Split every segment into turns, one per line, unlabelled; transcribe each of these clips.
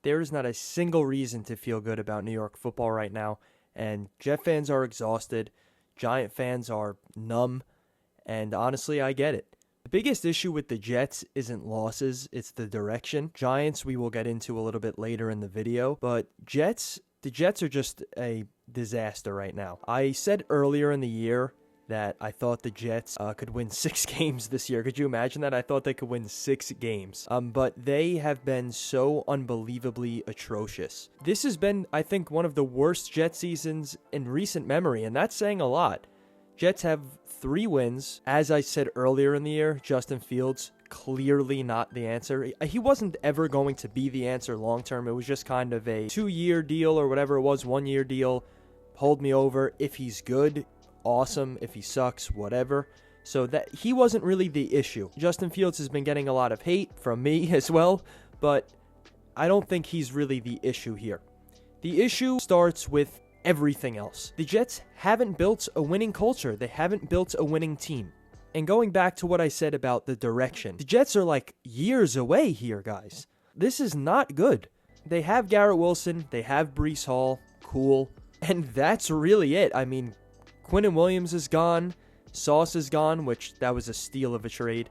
There is not a single reason to feel good about New York football right now, and Jet fans are exhausted, Giant fans are numb, and honestly, I get it. The biggest issue with the Jets isn't losses, it's the direction. Giants, we will get into a little bit later in the video, but the Jets are just a disaster right now. I said earlier in the year that I thought the Jets could win 6 games this year. Could you imagine that? I thought they could win 6 games. But they have been so unbelievably atrocious. This has been, I think, one of the worst Jet seasons in recent memory, and that's saying a lot. Jets have 3 wins. As I said earlier in the year, Justin Fields, clearly not the answer. He wasn't ever going to be the answer long term. It was just kind of a 2-year deal or whatever it was, 1-year deal. Hold me over. If he's good, awesome. If he sucks, whatever. So that he wasn't really the issue. Justin Fields has been getting a lot of hate from me as well, but I don't think he's really the issue here. The issue starts with everything else. The Jets haven't built a winning culture. They haven't built a winning team. And going back to what I said about the direction, the Jets are like years away here, guys. This is not good. They have Garrett Wilson, they have Breece Hall, cool, and that's really it. I mean, Quinnen Williams is gone, Sauce is gone, which that was a steal of a trade.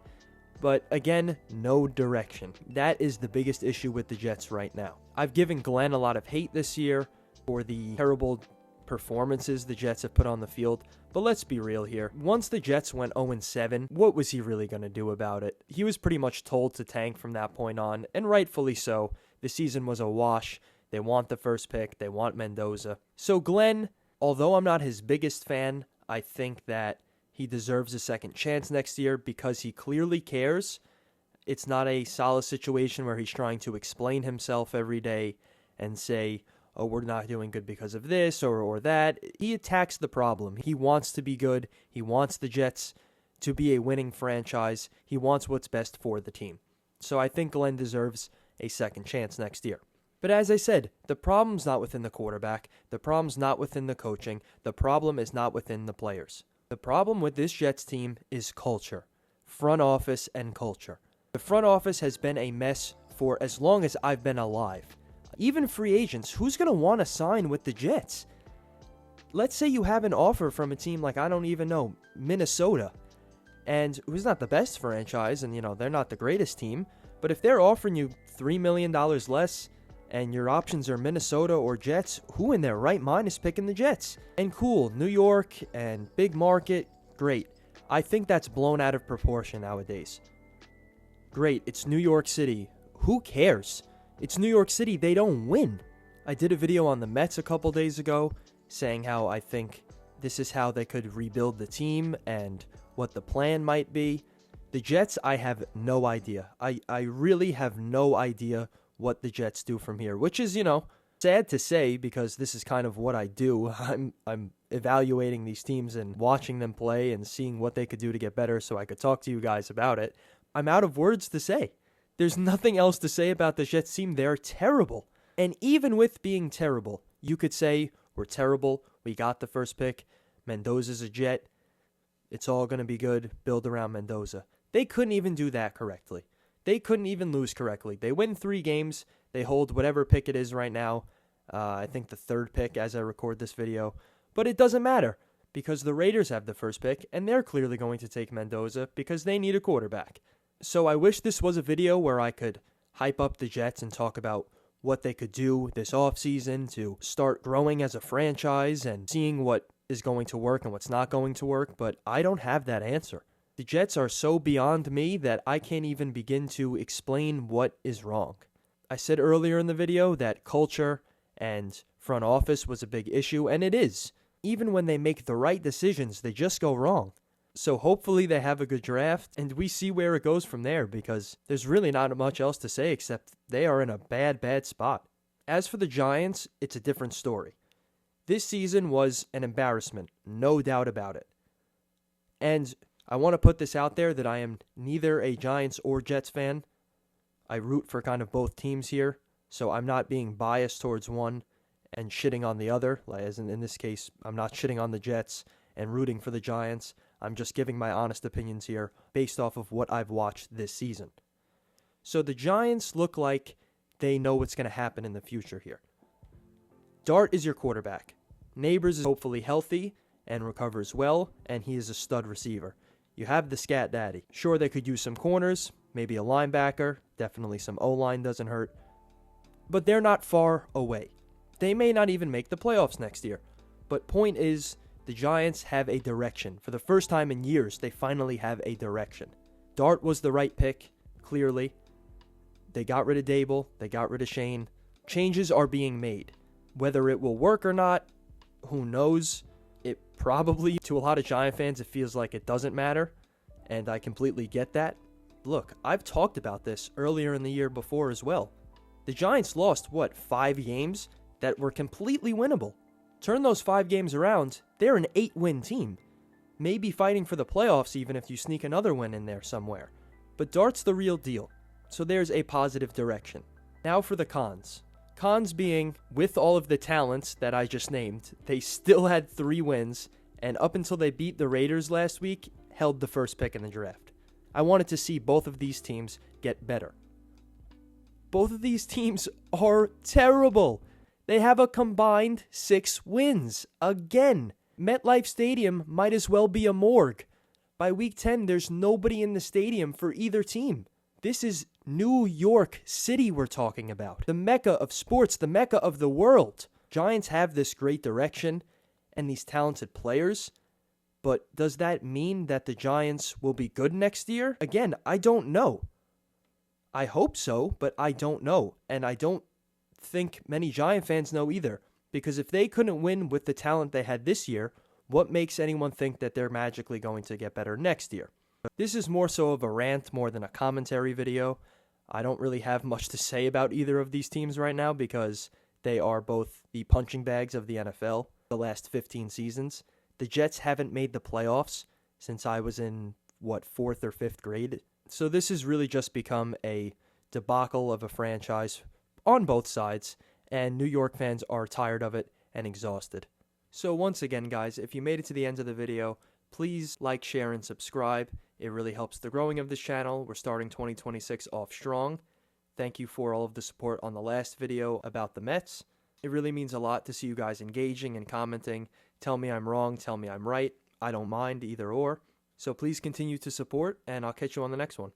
But again, no direction. That is the biggest issue with the Jets right now. I've given Glenn a lot of hate this year for the terrible performances the Jets have put on the field, but let's be real here. Once the Jets went 0-7, what was he really going to do about it? He was pretty much told to tank from that point on, and rightfully so. The season was a wash. They want the first pick. They want Mendoza. So Glenn, although I'm not his biggest fan, I think that he deserves a second chance next year because he clearly cares. It's not a solid situation where he's trying to explain himself every day and say, oh, we're not doing good because of this or that. He attacks the problem. He wants to be good. He wants the Jets to be a winning franchise. He wants what's best for the team. So I think Glenn deserves a second chance next year. But as I said, the problem's not within the quarterback. The problem's not within the coaching. The problem is not within the players. The problem with this Jets team is culture. Front office and culture. The front office has been a mess for as long as I've been alive. Even free agents, who's going to want to sign with the Jets? Let's say you have an offer from a team like, I don't even know, Minnesota, and who's not the best franchise, and, they're not the greatest team, but if they're offering you $3 million less, and your options are Minnesota or Jets, who in their right mind is picking the Jets? And cool, New York and big market, great. I think that's blown out of proportion nowadays. Great, it's New York City. Who cares? It's New York City, they don't win. I did a video on the Mets a couple days ago saying how I think this is how they could rebuild the team and what the plan might be. The Jets, I have no idea. I really have no idea what the Jets do from here, which is, sad to say because this is kind of what I do. I'm evaluating these teams and watching them play and seeing what they could do to get better so I could talk to you guys about it. I'm out of words to say. There's nothing else to say about the Jets team. They're terrible. And even with being terrible, you could say, we're terrible. We got the first pick. Mendoza's a Jet. It's all going to be good. Build around Mendoza. They couldn't even do that correctly. They couldn't even lose correctly. They win 3 games. They hold whatever pick it is right now. I think the 3rd pick as I record this video. But it doesn't matter because the Raiders have the first pick, and they're clearly going to take Mendoza because they need a quarterback. So I wish this was a video where I could hype up the Jets and talk about what they could do this offseason to start growing as a franchise and seeing what is going to work and what's not going to work, but I don't have that answer. The Jets are so beyond me that I can't even begin to explain what is wrong. I said earlier in the video that culture and front office was a big issue, and it is. Even when they make the right decisions, they just go wrong. So hopefully they have a good draft, and we see where it goes from there, because there's really not much else to say except they are in a bad spot. As for the Giants, it's a different story. This season was an embarrassment, no doubt about it. And I want to put this out there that I am neither a Giants or Jets fan. I root for kind of both teams here, so I'm not being biased towards one and shitting on the other. As in this case, I'm not shitting on the Jets and rooting for the Giants. I'm just giving my honest opinions here based off of what I've watched this season. So the Giants look like they know what's going to happen in the future here. Dart is your quarterback. Neighbors is hopefully healthy and recovers well, and he is a stud receiver. You have the scat daddy. Sure, they could use some corners, maybe a linebacker, definitely some O-line doesn't hurt, but they're not far away. They may not even make the playoffs next year, but point is, the Giants have a direction. For the first time in years, they finally have a direction. Dart was the right pick, clearly. They got rid of Dable, they got rid of Shane. Changes are being made. Whether it will work or not, who knows? It probably, to a lot of Giant fans, it feels like it doesn't matter, and I completely get that. Look, I've talked about this earlier in the year before as well. The Giants lost, 5 games that were completely winnable. Turn those 5 games around, they're an 8-win team. Maybe fighting for the playoffs even if you sneak another win in there somewhere. But Dart's the real deal, so there's a positive direction. Now for the cons. Cons being, with all of the talents that I just named, they still had 3 wins, and up until they beat the Raiders last week, held the first pick in the draft. I wanted to see both of these teams get better. Both of these teams are terrible. They have a combined 6 wins. Again, MetLife Stadium might as well be a morgue. By week 10, there's nobody in the stadium for either team. This is New York City we're talking about. The mecca of sports, the mecca of the world. Giants have this great direction and these talented players, but does that mean that the Giants will be good next year? Again, I don't know. I hope so, but I don't know. And I don't think many Giant fans know either, because if they couldn't win with the talent they had this year, what makes anyone think that they're magically going to get better next year? This is more so of a rant more than a commentary video. I don't really have much to say about either of these teams right now because they are both the punching bags of the NFL the last 15 seasons. The Jets haven't made the playoffs since I was in, 4th or 5th grade. So this has really just become a debacle of a franchise on both sides, and New York fans are tired of it and exhausted. So once again, guys, if you made it to the end of the video, please like, share, and subscribe. It really helps the growing of this channel. We're starting 2026 off strong. Thank you for all of the support on the last video about the Mets. It really means a lot to see you guys engaging and commenting. Tell me I'm wrong, tell me I'm right. I don't mind either or. So please continue to support, and I'll catch you on the next one.